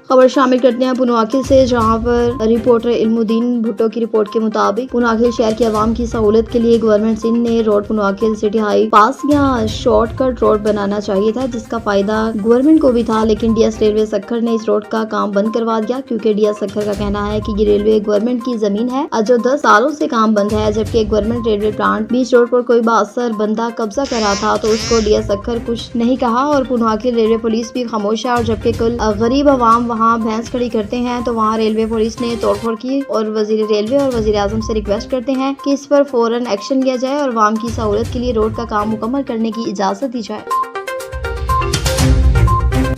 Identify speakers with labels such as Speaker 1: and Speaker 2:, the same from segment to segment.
Speaker 1: खबर शामिल करते हैं पुनवाकिल से, जहां पर रिपोर्टर इल्मुद्दीन भुट्टो की रिपोर्ट के मुताबिक पुनवाकिल शहर की आवाम की सहूलत के लिए गवर्नमेंट सिंध ने रोड पुनवाकिल सिटी हाई पास या शॉर्टकट रोड बनाना चाहिए था, जिसका फायदा गवर्नमेंट को भी था। लेकिन डीएस रेलवे सक्खर ने इस रोड का काम बंद करवा दिया, क्योंकि डीएस सक्खर का कहना है कि ये रेलवे गवर्नमेंट की जमीन है जो 10 सालों से काम बंद है। जबकि गवर्नमेंट रेलवे प्लांट बीच रोड पर कोई बासर बंदा कब्जा कर रहा था, तो उसको डीएस सक्खर कुछ नहीं कहा और पुनवाकिल रेलवे पुलिस भी खामोश है। और जबकि कुल गरीब अवाम वहाँ भैंस खड़ी करते हैं, तो वहाँ रेलवे पुलिस ने तोड़फोड़ की और वजीर रेलवे और वजीर आजम से रिक्वेस्ट करते हैं कि इस पर फौरन एक्शन लिया जाए और अवाम की सहूलत के लिए रोड का काम मुकम्मल करने की इजाजत दी जाए।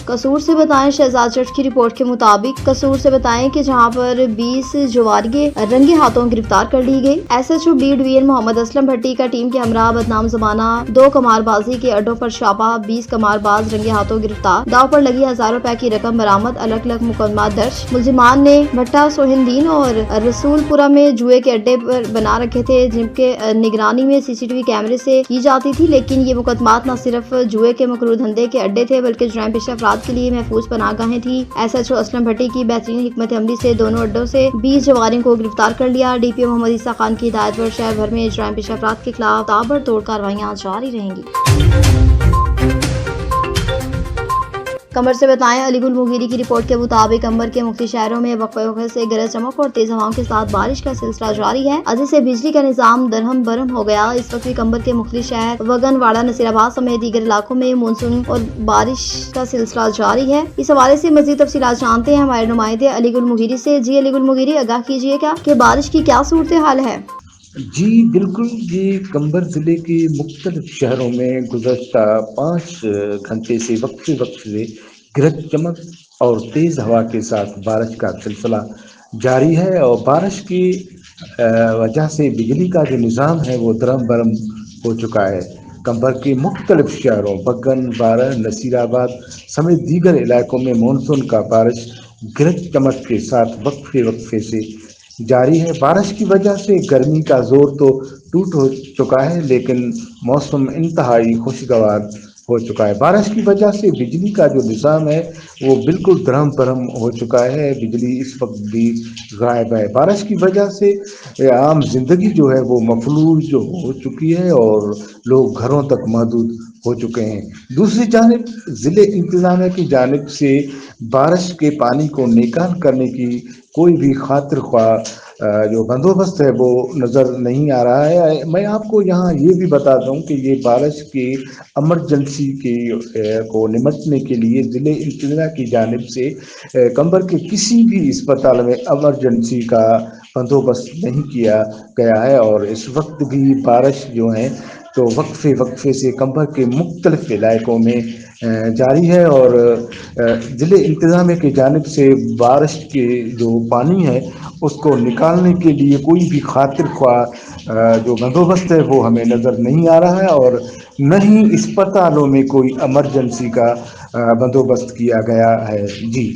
Speaker 1: कसूर से बताएं शहजाद चर्च की रिपोर्ट के मुताबिक कसूर से बताएं कि जहां पर 20 जुआरिये रंगे हाथों गिरफ्तार कर ली गई। SHO B division Mohammad Aslam Bhatti का टीम के हमरा बदनाम जमाना 2 कमारबाजी के अड्डों पर छापा, 20 कमारबाज रंगे हाथों गिरफ्तार, दाव पर लगी 1000 रुपए की रकम बरामद, अलग अलग मुकदमा दर्ज। मुलजिमान ने भट्टा सोहिंदीन और रसूलपुरा में जुए के अड्डे पर बना रखे थे, जिनके निगरानी में सीसीटीवी कैमरे से की जाती थी। लेकिन ये मुकदमात न सिर्फ जुए के मकरू धंधे के अड्डे थे, बल्कि जुर्म पेशा अफराद के लिए महफूज पनाहगाहें थी। एसएचओ असलम भट्टी की बेहतरीन हिकमत अमली से दोनों अड्डों से 20 जवारियों को गिरफ्तार कर लिया। डीपीओ मोहम्मद ईसा खान की हिदायत पर शहर भर में जुर्म पेशा अफराद के खिलाफ ताबड़तोड़ कार्रवाइयां जारी रहेंगी। कमर से बताएं अलीगुल मुगीरी की रिपोर्ट के मुताबिक अंबर के मुख्तलिफ शहरों में वक्फे से गरज चमक और तेज हवाओं के साथ बारिश का सिलसिला जारी है। अजय से बिजली का निजाम दरहम बरहम हो गया। इस वक्त भी अंबर के मुख्तलिफ शहर वगनवाड़ा, नसीराबाद समेत दीगर इलाकों में मानसून और बारिश का सिलसिला जारी है। इस हवाले से मजीद तफसीलात जानते हैं हमारे नुमाइंदे अलीगुल मुगीरी से। जी अलीगुल मुगीरी, आगाह कीजिएगा कि बारिश की क्या सूरत हाल है?
Speaker 2: जी बिल्कुल, ये कंबर ज़िले के मुख्तलिफ शहरों में गुज़श्ता 5 घंटे से वक्फे से गरज चमक और तेज़ हवा के साथ बारिश का सिलसिला जारी है। और बारिश की वजह से बिजली का जो निज़ाम है वो दरम बरम हो चुका है। कंबर के मुख्तलिफ शहरों बगन, बारा, नसीराबाद समेत दीगर इलाकों में मानसून का बारिश गरज चमक के साथ वक्फे से जारी है। बारिश की वजह से गर्मी का जोर तो टूट हो चुका है, लेकिन मौसम इंतहाई खुशगवार हो चुका है। बारिश की वजह से बिजली का जो निज़ाम है वो बिल्कुल दरहम बरहम हो चुका है। बिजली इस वक्त भी गायब है। बारिश की वजह से आम जिंदगी जो है वो मफलूज जो हो चुकी है और लोग घरों तक महदूद हो चुके हैं। दूसरी जानिब ज़िले इंतज़ामिया की जानिब से बारिश के पानी को निकाल करने की कोई भी खातिर ख्वाह जो बंदोबस्त है वो नज़र नहीं आ रहा है। मैं आपको यहाँ ये भी बता दूँ कि ये बारिश की एमरजेंसी को निपटने के लिए ज़िले इंतज़ामिया की जानिब से कंबर के किसी भी अस्पताल में एमरजेंसी का बंदोबस्त नहीं किया गया है। और इस वक्त भी बारिश जो है तो वक्फे से कंबर के मुख्तलिफ इलाकों में जारी है। और ज़िले इंतज़ामिया की जानिब से बारिश के जो पानी है उसको निकालने के लिए कोई भी खातिर ख्वाह जो बंदोबस्त है वो हमें नज़र नहीं आ रहा है, और न ही अस्पतालों में कोई एमरजेंसी का बंदोबस्त किया गया है। जी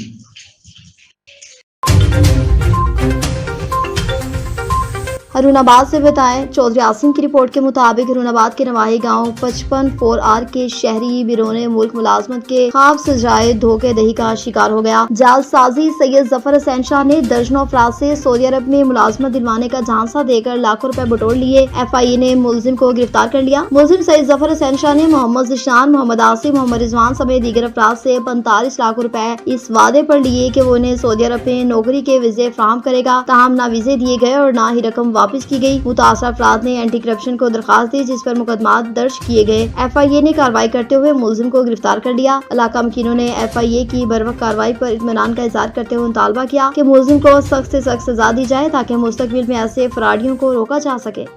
Speaker 1: हरुणाबाद से बताएं चौधरी आसिम की रिपोर्ट के मुताबिक हरुणाबाद के नवाही गांव 55-4R के शहरी बिरोने मुल्क मुलाजमत के ख्वाब सजाए धोखे दही का शिकार हो गया। जालसाजी सैयद जफर हुसैन शाह ने दर्जनों अफराद से सऊदी अरब में मुलाजमत दिलवाने का झांसा देकर लाखों रुपए बटोर लिए। FIA ने मुलजिम को गिरफ्तार कर लिया। मुलजिम सैयद जफर हुसैन शाह ने मोहम्मद जिशान, मोहम्मद आसिम, मोहम्मद रिजवान समेत दीगर अफराद से 45 लाख रुपए इस वादे पर लिए कि वो उन्हें सऊदी अरब में नौकरी के वीजे फराहम करेगा। ताहम न वीजे दिए गए और न ही रकम वापस की गई। मुतासर अफराद ने एंटी करप्शन को दरखास्त दी, जिस पर मुकदमा दर्ज किए गए। FIA ने कार्रवाई करते हुए मुलजिम को गिरफ्तार कर लिया। इलाका मकीनों ने FIA की बरवक्त कार्रवाई पर इत्मीनान का इजहार करते हुए मुतालबा किया कि मुलजिम को सख्त से सख्त सजा दी जाए, ताकि मुस्तकबिल में ऐसे फराडियों को रोका जा सके।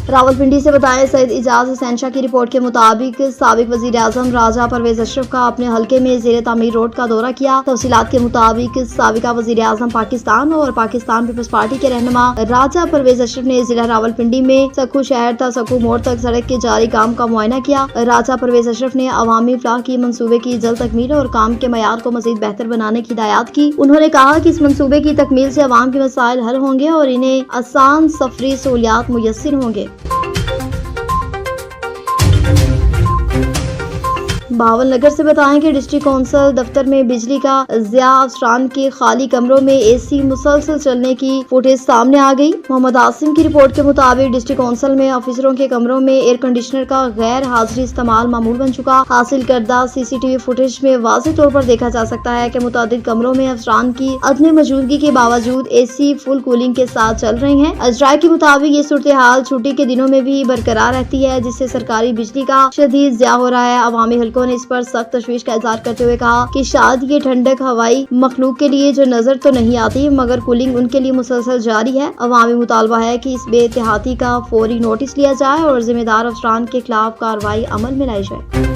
Speaker 1: रावलपिंडी से बताएं सैयद इजाज हुसैन शाह की रिपोर्ट के मुताबिक साबिक वजीर आजम राजा परवेज अशरफ का अपने हल्के में ज़ेरे तामीर रोड का दौरा किया। तफसीलात के मुताबिक साबिका वजीर आजम पाकिस्तान और पाकिस्तान पीपल्स पार्टी के रहनुमा राजा परवेज अशरफ ने जिला रावलपिंडी में सकू शहर तक सकू मोड़ तक सड़क के जारी काम का मुआयना किया। राजा परवेज अशरफ ने अवामी फलाह की मंसूबे की जल्द तकमील और काम के मयार को मजीद बेहतर बनाने की हिदायत की। उन्होंने कहा कि इस मंसूबे की तकमील से अवाम के मसाइल हल होंगे और इन्हें आसान सफरी सहूलियात मुयस्सर होंगे। भावल नगर से बताएं कि डिस्ट्रिक्ट काउंसिल दफ्तर में बिजली का ज़िया अफसरान के खाली कमरों में एसी मुसलसल चलने की फुटेज सामने आ गई। मोहम्मद आसिम की रिपोर्ट के मुताबिक डिस्ट्रिक्ट काउंसिल में ऑफिसरों के कमरों में एयर कंडीशनर का गैर हाजिरी इस्तेमाल मामूल बन चुका। हासिल करदा सीसीटीवी फुटेज में वाज़ेह तौर पर देखा जा सकता है कि मुतादिद कमरों में अफसरान की अदम मौजूदगी के बावजूद एसी फुल कूलिंग के साथ चल रहे हैं। अजराय के मुताबिक ये सूरत हाल छुट्टी के दिनों में भी बरकरार रहती है, जिससे सरकारी बिजली का शदीद ज़िया हो रहा है। अवामी हलकों ने इस पर सख्त तशवीश का इजहार करते हुए कहा कि शायद ये ठंडक हवाई मखलूक के लिए जो नजर तो नहीं आती, मगर कूलिंग उनके लिए मुसलसल जारी है। अवामी मुतालबा है कि इस बेइत्तेहाती का फौरी नोटिस लिया जाए और जिम्मेदार अफसरान के खिलाफ कार्रवाई अमल में लाई जाए।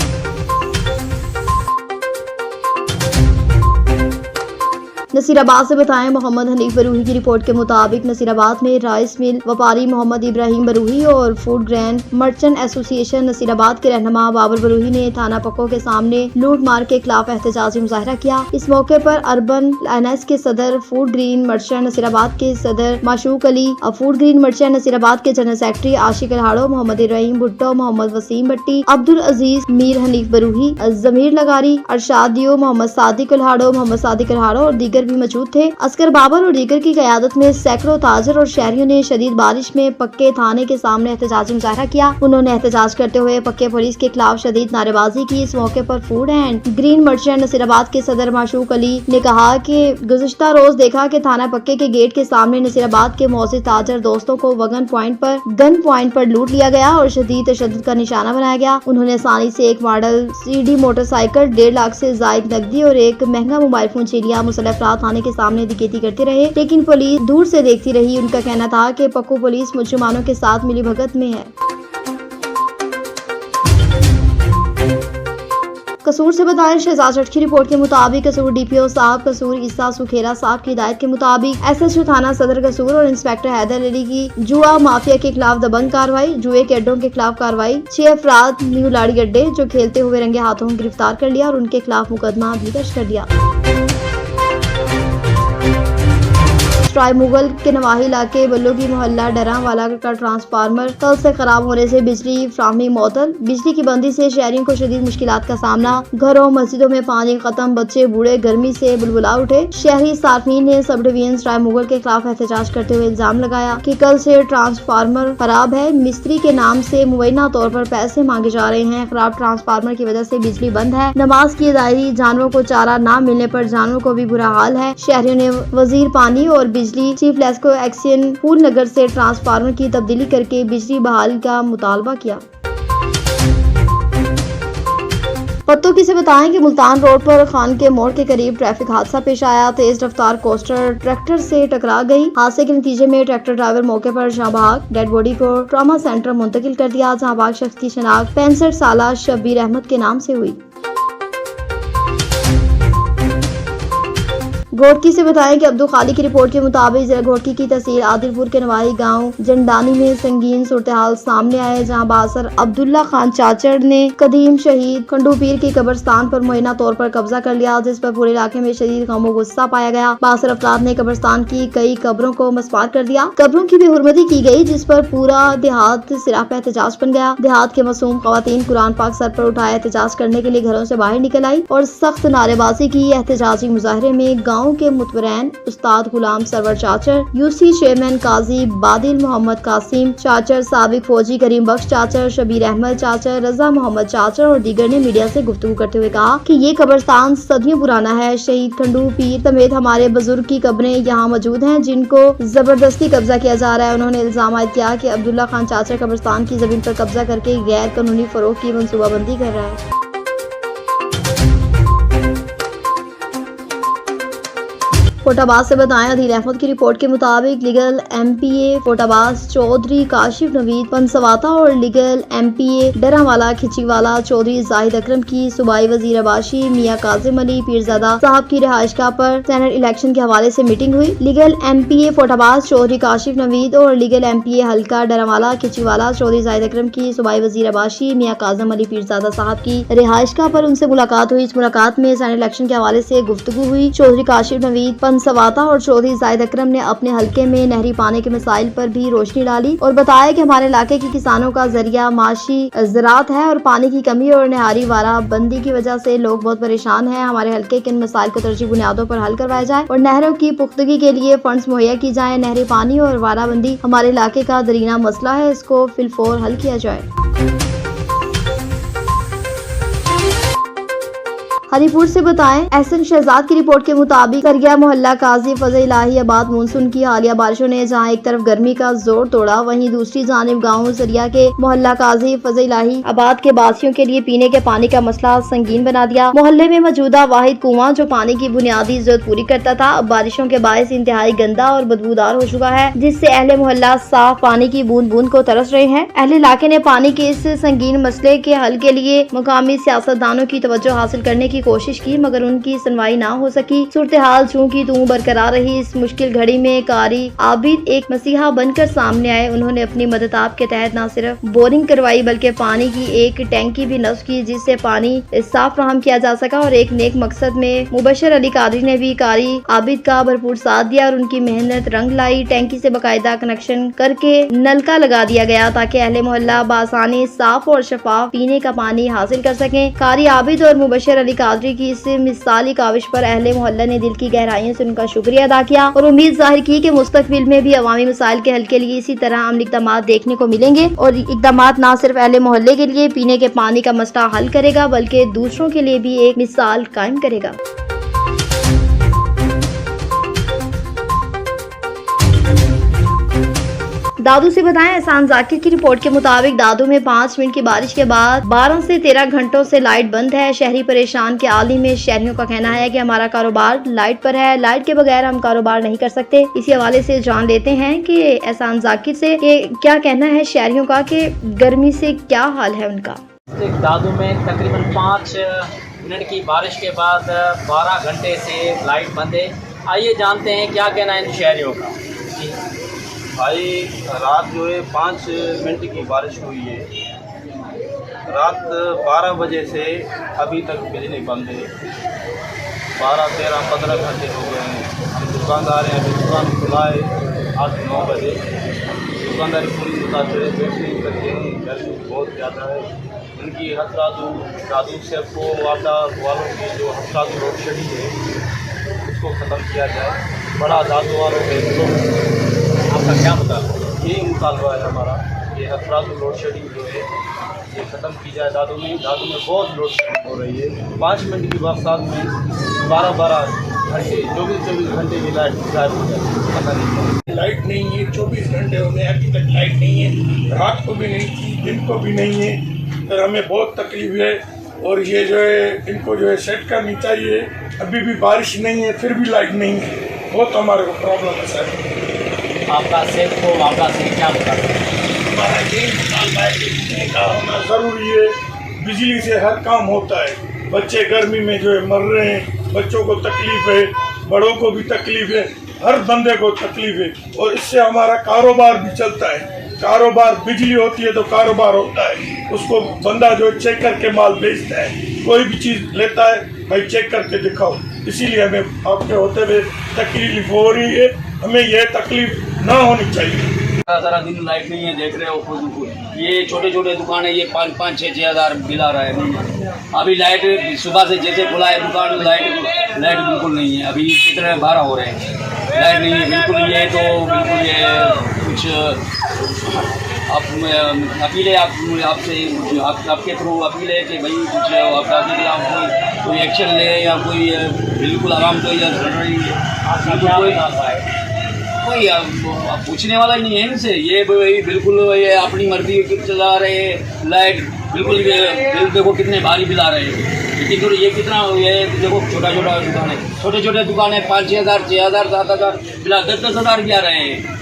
Speaker 1: नसीराबाद से बताएं मोहम्मद हनीफ बरूही की रिपोर्ट के मुताबिक नसीराबाद में राइस मिल व्यापारी मोहम्मद इब्राहिम बरूही और food grain merchant association Nasirabad के रहनुमा बाबर बरूही ने थाना पक्को के सामने लूट मार के खिलाफ एहतजाजी मुजाहरा किया। इस मौके पर अर्बन लाइनेंस के सदर, फूड ग्रीन मर्चेंट नसीराबाद के सदर Mashooq Ali, food green merchant Nasirabad के जनरल सेक्रेटरी आशिक अलहाड़ो, मोहम्मद इब्राहिम भुट्टो, मोहम्मद वसीम भट्टी, अब्दुल अजीज, मीर हनीफ बरूही, जमीर लगारी, अरशादियो, मोहम्मद सादिक अलहाड़ो, मोहम्मद सादिक अलहाड़ो और दीगर भी मौजूद थे। अस्कर बाबर और दीगर की क़यादत में सैकड़ों ताजर और शहरियों ने शदीद बारिश में पक्के थाने के सामने एहतजाजी मुजाहरा किया। उन्होंने एहतजाज करते हुए पक्के पुलिस के खिलाफ शदीद नारेबाजी की। इस मौके पर food and green merchant Nasirabad के सदर माशूक अली ने कहा कि गुज़िश्ता रोज देखा कि थाना पक्के के गेट के सामने नसीराबाद के मौजूद ताजर दोस्तों को गन पॉइंट पर लूट लिया गया और शदीद तशद्दुद का निशाना बनाया गया। उन्होंने आसानी से एक मॉडल CD मोटरसाइकिल, 1.5 लाख से जायद नकदी और एक महंगा मोबाइल फोन छीन लिया। मुसल्लह अफराद थाने के सामने दिकेती करते रहे, लेकिन पुलिस दूर से देखती रही। उनका कहना था कि पक्कू पुलिस मुजरिमानों के साथ मिली भगत में है। कसूर से बताएं शहजाद जट की रिपोर्ट के मुताबिक कसूर DPO साहब कसूर ईसा सुखेरा साहब की हिदायत के मुताबिक SHO थाना सदर कसूर और इंस्पेक्टर हैदर अली की जुआ माफिया के खिलाफ दबंग कार्रवाई। जुए के अड्डों के खिलाफ कार्रवाई। 6 अफराद न्यू लाड़ी अड्डे जो खेलते हुए रंगे हाथों गिरफ्तार कर लिया और उनके खिलाफ मुकदमा भी दर्ज कर दिया। ट्राई मुगल के नवाही इलाके बल्लो की मोहल्ला डरावाला का ट्रांसफार्मर कल से खराब होने से बिजली फ्राहमी मअतल। बिजली की बंदी से शहरियों को शदीद मुश्किलात का सामना। घरों मस्जिदों में पानी खत्म, बच्चे बूढ़े गर्मी से बुलबुला उठे। शहरी सार्फिन ने सब डिवीजन ट्राई मुगल के खिलाफ एहतजाज करते हुए इल्जाम लगाया कि कल से ट्रांसफार्मर खराब है। मिस्त्री के नाम से मुबैना तौर पर पैसे मांगे जा रहे हैं। खराब ट्रांसफार्मर की वजह से बिजली बंद है। नमाज की अदायगी, जानवरों को चारा न मिलने पर जानवरों को भी बुरा हाल है। शहरियों ने वजीर पानी और बिजली चीफ लेस्को एक्शन फूल नगर से ट्रांसफार्मर की तब्दीली करके बिजली बहाल का मुतालबा किया। पत्तों से बताएं कि मुल्तान रोड पर खान के मोड़ के करीब ट्रैफिक हादसा पेश आया। तेज रफ्तार कोस्टर ट्रैक्टर से टकरा गई। हादसे के नतीजे में ट्रैक्टर ड्राइवर मौके पर जहां भाग डेड बॉडी को ट्रॉमा सेंटर मुंतकिल कर दिया। जहां भाग शख्स की शनाख्त 65 साल शब्बीर अहमद के नाम से हुई। घोटकी से बताएं कि अब्दुल खालिक की रिपोर्ट के मुताबिक जिला घोटकी की तहसील आदिलपुर के नवाही गांव जंडानी में संगीन सूरत-ए-हाल सामने आए, जहां बासर अब्दुल्ला खान चाचड़ ने कदीम शहीद खंडू पीर की कब्रिस्तान पर मुयना तौर पर कब्जा कर लिया, जिस पर पूरे इलाके में शदीद गम गुस्सा पाया गया। बासर अफराद ने कब्रिस्तान की कई कब्रों को मसमार कर दिया। कब्रों की बेहुरमती की गई, जिस पर पूरा देहात सिरा पे एहतजाज बन गया। देहात के मासूम खवातीन कुरान पाक सर पर उठाए एहतजाज करने के लिए घरों से बाहर निकल आई और सख्त नारेबाजी की। एहतजाजी मुजाहरे में गाँव के मुतबरैन Ustad Ghulam server चाचर, UC chairman काजी बादिल मोहम्मद कासिम चाचर, साबिक फौजी करीम बख्श चाचर, शबीर अहमद चाचर, रजा मोहम्मद चाचर और दीगर ने मीडिया से गुफ्तगू करते हुए कहा कि ये कब्रिस्तान सदियों पुराना है। शहीद खंडू पीर समेत हमारे बुजुर्ग की कब्रें यहाँ मौजूद हैं, जिनको जबरदस्ती कब्जा किया जा रहा है। उन्होंने इल्जाम आयद किया कि अब्दुल्ला खान चाचर कब्रिस्तान की जमीन पर कब्जा करके गैर कानूनी फरोख की मंसूबाबंदी कर रहा है। फोटाबाद से बताएं अदील अहमद की रिपोर्ट के मुताबिक लीगल MPA फोटाबाद चौधरी काशिफ नवीद पंसवाता और लीगल MPA डरावाला खिचीवाला चौधरी जाहिद अकरम की सूबाई वजीर अबाशी मियां काजिम अली पीरजादा साहब की रिहाइशगाह पर सेनेट इलेक्शन के हवाले से मीटिंग हुई। लीगल MPA फोटाबाद चौधरी काशिफ नवीद और लीगल MPA हल्का डरावाला खिचीवाला चौधरी जाहिद अकरम की सूबाई वजीर अबाशी मियां काजिम अली पीरजादा साहब की रिहाइशगाह पर उनसे मुलाकात हुई। इस मुलाकात में सेनेट इलेक्शन के हवाले से गुफ्तगू हुई। चौधरी काशिफ नवीद पंसवाता और चौधरी जाहिद अकरम ने अपने हलके में नहरी पानी के मसाइल पर भी रोशनी डाली और बताया कि हमारे इलाके के किसानों का जरिया माशी ज़राअत है और पानी की कमी और नहरी वारा बंदी की वजह से लोग बहुत परेशान हैं। हमारे हलके के इन मसाइल को तरजीह बुनियादों पर हल करवाया जाए और नहरों की पुख्तगी के लिए फंड्स मुहैया की जाए। नहरी पानी और वाराबंदी हमारे इलाके का दरीना मसला है, इसको फिलफौर हल किया जाए। हरीपुर से बताएं, एहसन शहजाद की रिपोर्ट के मुताबिक करगिया मोहल्ला काजी फजल-ए-इलाही आबाद मानसून की हालिया बारिशों ने जहां एक तरफ गर्मी का जोर तोड़ा, वहीं दूसरी जानिब गाँव जरिया के मोहल्ला काजी फजल-ए-इलाही आबाद के बासियों के लिए पीने के पानी का मसला संगीन बना दिया। मोहल्ले में मौजूदा वाहिद कुआं जो पानी की बुनियादी जरूरत पूरी करता था, अब बारिशों के बायस इंतहाई गंदा और बदबूदार हो चुका है, जिससे अहले मोहल्ला साफ पानी की बूंद बूंद को तरस रहे हैं। अहले इलाके ने पानी के इस संगीन मसले के हल के लिए मुकामी सियासतदानों की तवज्जो हासिल करने की कोशिश की, मगर उनकी सुनवाई ना हो सकी। सूरत हाल चूंकि तू बरकरार रही, इस मुश्किल घड़ी में कारी आबिद एक मसीहा बनकर सामने आए। उन्होंने अपनी मदद के तहत न सिर्फ बोरिंग करवाई बल्कि पानी की एक टैंकी भी नस्ब की, जिससे पानी साफ फराहम किया जा सका और एक नेक मकसद में मुबशर अली कादरी ने भी कारी आबिद का भरपूर साथ दिया और उनकी मेहनत रंग लाई। टैंकी से बाकायदा कनेक्शन करके नलका लगा दिया गया ताकि अहले मोहल्ला बासानी साफ और शफाफ पीने का पानी हासिल कर सकें। कारी आबिद और मुबशर अली कादरी की इस मिसाली काविश पर अहले मोहल्ला ने दिल की गहराइयों से उनका शुक्रिया अदा किया और उम्मीद जाहिर की कि मुस्तकबिल में भी अवामी मसाइल के हल के लिए इसी तरह अमली इक़दाम देखने को मिलेंगे और इक़दाम न सिर्फ अहले मोहल्ले के लिए पीने के पानी का मसला हल करेगा बल्कि दूसरों के लिए भी एक मिसाल कायम करेगा। दादू से बताएं, एहसान जाकिर की रिपोर्ट के मुताबिक दादू में 5 मिनट की बारिश के बाद 12 से 13 घंटों से लाइट बंद है। शहरी परेशान के आली में शहरियों का कहना है कि हमारा कारोबार लाइट पर है, लाइट के बगैर हम कारोबार नहीं कर सकते। इसी हवाले से जान लेते हैं कि एहसान जाकिर से क्या कहना है शहरियों का कि गर्मी से क्या हाल है उनका।
Speaker 3: दादू में तकरीबन 5 मिनट की बारिश के बाद 12 घंटे से लाइट बंद है। आइए जानते हैं क्या कहना है इन शहरियों का।
Speaker 4: भाई रात जो है 5 मिनट की बारिश हुई है। रात 12 बजे से अभी तक बिजली बंद है। 12, 13, 15 घंटे हो गए हैं। हम दुकानदार हैं, अभी दुकान खुला है 8-9 बजे। दुकानदारी पूरी मुताबिक बैठने करते हैं। गर्मी बहुत ज़्यादा है। उनकी दादू से को वादा वालों की जो हफ्तादू लोड शेडिंग है उसको ख़त्म किया जाए। बड़ा दादू वालों के आपका क्या मुतालबा? यही मुतालबा है हमारा, ये हफ्तादू लोड शेडिंग जो है ये ख़त्म की जाए। दादू में बहुत लोड शेडिंग हो रही है। 5 मिनट की बरसात में 12-12 घंटे 24 घंटे की लाइट गायब हो जाती है, पता नहीं।
Speaker 5: लाइट नहीं है, 24 घंटे हो गए अभी तक लाइट नहीं है। रात को भी नहीं थी, दिन को भी नहीं है। तो हमें बहुत तकलीफ है और ये जो है इनको जो है सेट करनी चाहिए। अभी भी बारिश नहीं है फिर भी लाइट नहीं है, बहुत हमारे को प्रॉब्लम है सर।
Speaker 3: आपका सेठ को मामला से क्या बता?
Speaker 5: हमारा यही मुतालबा है कि बिजली का होना ज़रूरी है। बिजली से हर काम होता है। बच्चे गर्मी में जो है मर रहे हैं, बच्चों को तकलीफ है, बड़ों को भी तकलीफ है, हर बंदे को तकलीफ है और इससे हमारा कारोबार भी चलता है। कारोबार बिजली होती है तो कारोबार होता है। उसको बंदा जो चेक करके माल बेचता है, कोई भी चीज़ लेता है भाई चेक करके दिखाओ। इसीलिए हमें आपके होते हुए तकलीफ हो रही है। हमें यह तकलीफ ना होनी चाहिए।
Speaker 3: सारा दिन लाइट नहीं है, देख रहे हो खुद। ये छोटे छोटे दुकान है, ये 5-6 हज़ार बिल आ रहा है। अभी लाइट सुबह से जैसे खुला है दुकान में लाइट बिल्कुल नहीं है। अभी कितने 12 हो रहे हैं, लाइट नहीं है बिल्कुल। ये तो बिल्कुल ये कुछ आप अपील है आपसे आपके थ्रू अपील है कि भाई कुछ अपराधी के खिलाफ कोई एक्शन ले या कोई बिल्कुल आराम तो या कोई पूछने वाला ही नहीं है इनसे। ये भाई बिल्कुल ये अपनी मर्जी चला रहे हैं। लाइट बिल्कुल बिल देखो कितने भारी बिल आ रहे हैं। लेकिन ये कितना ये देखो छोटा दुकान है, छोटे दुकान है 5-6 हज़ार 6 हज़ार 7 हज़ार बिल 10-10 हज़ार भी आ रहे हैं।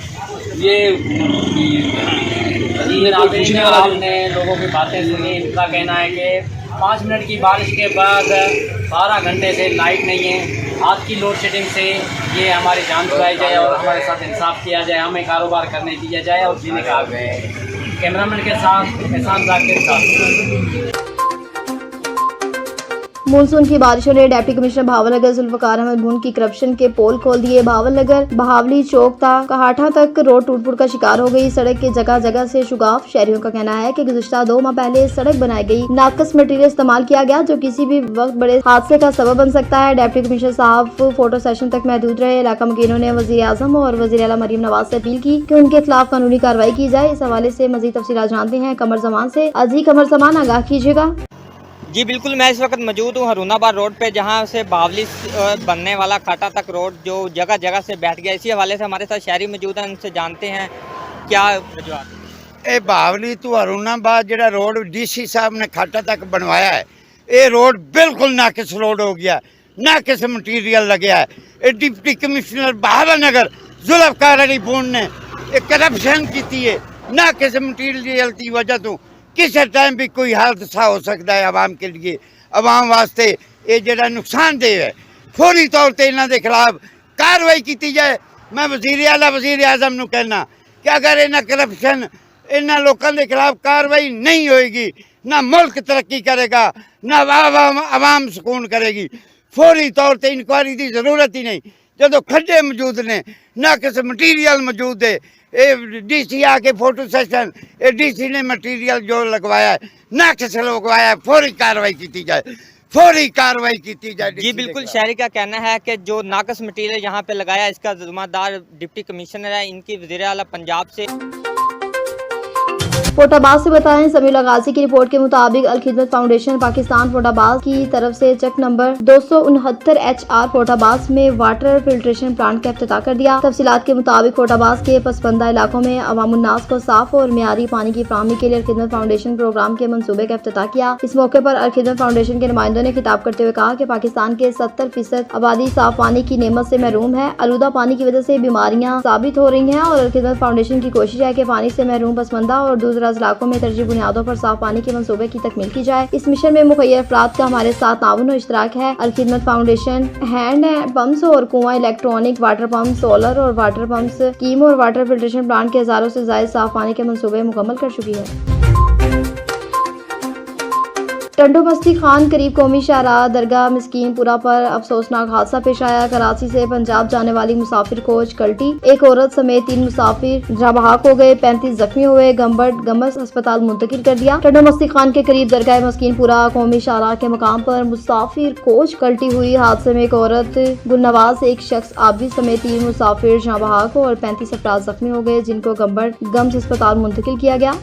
Speaker 3: आपने लोगों की बातें सुनी। इनका कहना है कि 5 मिनट की बारिश के बाद 12 घंटे से लाइट नहीं है। आज की लोड शेडिंग से ये हमारी जान छुड़ाई जाए और हमारे साथ इंसाफ किया जाए, हमें कारोबार करने दिया जाए और जीने का हक है। कैमरामैन के साथ एहसान जाकिर।
Speaker 1: मानसून की बारिशों ने डिप्टी कमिश्नर भावलनगर जुल्फकार अहमद भुन की करप्शन के पोल खोल दिए। भावलनगर बहावली चौक ता कहाठा तक रोड टूट-फूट का शिकार हो गई। सड़क के जगह जगह से शुगाफ। शहरियों का कहना है कि गुज़िश्ता 2 माह पहले सड़क बनाई गई, नाकस मटेरियल इस्तेमाल किया गया जो किसी भी वक्त बड़े हादसे का सबब बन सकता है। डिप्टी कमिश्नर साहब फोटो सेशन तक महदूद रहे। इलाका मुकीनों ने वज़ीर आज़म और वज़ीर आला मरीम नवाज से अपील की कि उनके खिलाफ कानूनी कार्रवाई की जाए। इस हवाले से मज़ीद तफसीलात जानते हैं कमर ज़मान से। अजी कमर ज़मान, आगाह कीजिएगा।
Speaker 6: जी बिल्कुल, मैं इस वक्त मौजूद हूँ हरूनाबाद रोड पे, जहाँ से बावली बनने वाला खाटा तक रोड जो जगह जगह से बैठ गया। इसी हवाले से हमारे साथ शहरी मौजूद हैं, उनसे जानते हैं क्या वजूहत।
Speaker 7: ये बावली तो हरूनाबाद ਜਿਹੜਾ रोड डीसी साहब ने खाटा तक बनवाया है, ये रोड बिल्कुल नाकिस रोड हो गया, नाकिस मटीरियल लगे है। ये डिप्टी कमिश्नर भावलनगर जुल्फकार अली भुन ने करप्शन की है, नाकिस मटीरियल की वजह तो किसी टाइम भी कोई हादसा हो सकता है आवाम के लिए। आवाम वास्ते ये जरा नुकसानदेह है। फौरी तौर पर इन्हों के खिलाफ कार्रवाई की जाए। मैं वज़ीर आला वज़ीर आज़म नूं कहना कि अगर इन्हें करप्शन इन्होंने लोगों के खिलाफ कार्रवाई नहीं होएगी, ना मुल्क तरक्की करेगा, ना आवाम सुकून करेगी। फौरी तौर पर इंक्वायरी की जरूरत ही नहीं। जो खड्डे मौजूद ने, नाकिस मटीरियल मौजूद है, ये डीसी आके फोटो सेशन, ये डीसी ने मटीरियल जो लगवाया है नाकिस लगवाया है, फौरी कार्रवाई की जाए, फौरी कार्रवाई की जाए।
Speaker 6: जी बिल्कुल, शहरी का कहना है कि जो नाकस मटीरियल यहाँ पे लगाया इसका जिम्मेदार डिप्टी कमिश्नर है, इनकी वज़ीर आला पंजाब से।
Speaker 1: फोटाबाद से बताएं, समीउल्लाह गाजी की रिपोर्ट के मुताबिक अल खिदमत फाउंडेशन पाकिस्तान फोटाबाद की तरफ से चक नंबर 269 HR फोटाबाद में वाटर फिल्ट्रेशन प्लांट का इफ्तिताह कर दिया। तफसीलात के मुताबिक फोटाबाद के पसबंदा इलाकों में अवामुन्नास को साफ और मियारी पानी की फराहमी के लिए अल खिदमत फाउंडेशन प्रोग्राम के मंसूबे का इफ्तिताह किया। इस मौके पर अल खिदमत फाउंडेशन के नुमाइंदों ने खिताब करते हुए कहा कि पाकिस्तान के 70% आबादी साफ पानी की नेमत से महरूम है। आलूदा पानी की वजह से बीमारियां साबित हो रही हैं और अल खिदमत फाउंडेशन की कोशिश है कि पानी से महरूम पसबंदा और दूर इलाकों में तरजीह बुनियादों पर साफ पानी के मंसूबे की तकमील की जाए। इस मिशन में मुखय्यर अफराद का हमारे साथ ताउन और इश्तराक है। अल खिदमत फाउंडेशन हैंड पंप्स और कुआं, इलेक्ट्रॉनिक वाटर पंप, सोलर और वाटर पंप स्कीम और वाटर फिल्ट्रेशन प्लांट के हजारों से ज्यादा साफ पानी के मंसूबे मुकम्मल कर चुकी है। टंडो मस्ती खान करीब कौमी शाहराह दरगाह मिस्कीनपुरा पर अफसोसनाक हादसा पेश आया। कराची से पंजाब जाने वाली मुसाफिर कोच कल्टी, एक औरत समेत 3 मुसाफिर जहाँ हो गए, 35 जख्मी हुए। गम्बस अस्पताल मुंतकिल कर दिया। टंडो मस्ती खान के करीब दरगाह मिस्कीनपुरा कौमी शाहराह के मकाम पर मुसाफिर कोच कल्टी हुई। हादसे में एक औरत गुलनवाज, एक शख्स आबिद समेत 3 मुसाफिर जहाँ और 35 अफराद जख्मी हो गए, जिनको गम्स अस्पताल मुंतकिल किया गया।